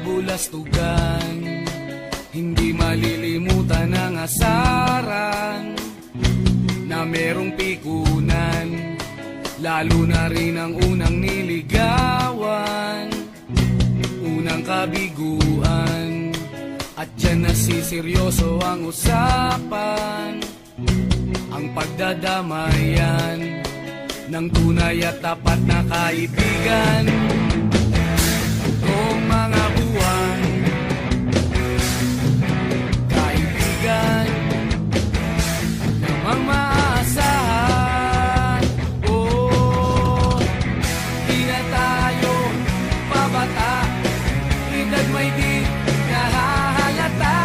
kabulastugan, hindi malilimutan ang asaran na merong pikunan, lalo na rin ang unang niligawan, unang kabiguan. At dyan nasiseryoso ang usapan, ang pagdadamayan ng tunay at tapat na kaibigan. Kung mga buwan, kaibigan namang maaasahan. Oh, di na tayo pabata, edad may di nahahalata.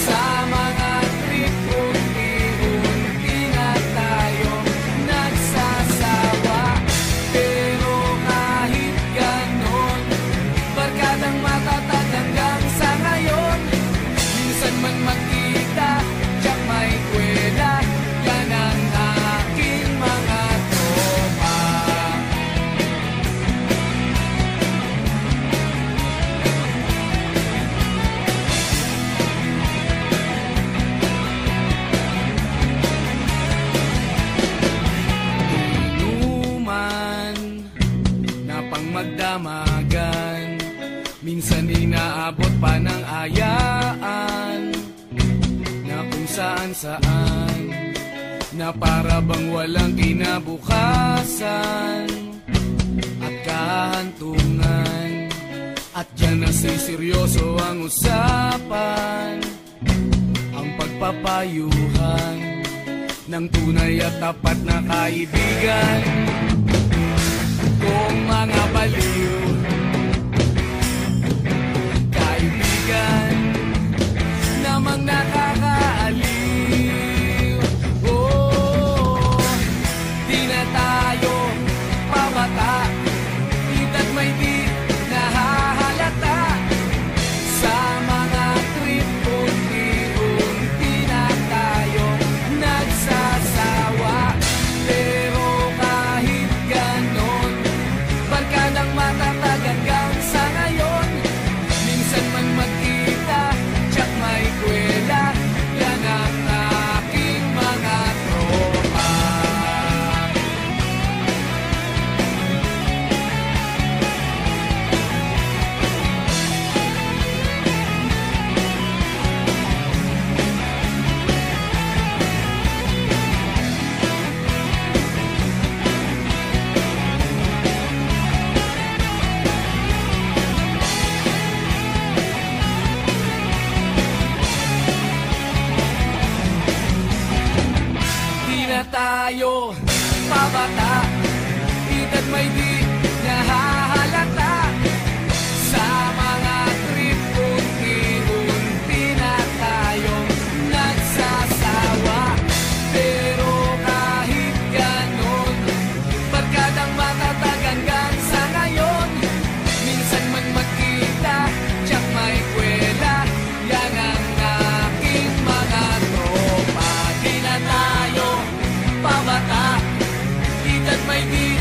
Sa mga trip unti-unti na tayo nagsasawa. Pero kahit ganon, barkadang matatag hanggang sa ngayon. Minsan man magkita, tiyak may kwela, yan ang aking mga tropa. Inuman na pang magdamagan, minsan inaabot pa ng ayaan, na kung saan-saan, na para bang walang kinabukasan at kahantungan. At dyan nasiseryoso ang usapan, ang pagpapayuhan ng tunay at tapat na kaibigan. Kung mga baliw, kaibigan namang nakakaaliw. Oh, di na tayo pabata, edad may di nahahalata. Sa mga trip unti-unti na tayo nagsasawa. Pero kahit ganon, barkadang matatag hanggang sa ngayon. Minsan man magkita, tiyak may kwela, yan ang aking mga tropa. Di na tayo pabata, edad may di nahahalata. Sa mga trip unti-unti na tayo nagsasawa. Pero kahit ganon, barkadang matatag hanggang sa ngayon. Minsan man magkita, tiyak may kwela, yan ang aking mga tropa. Di na tayo pabata, edad may di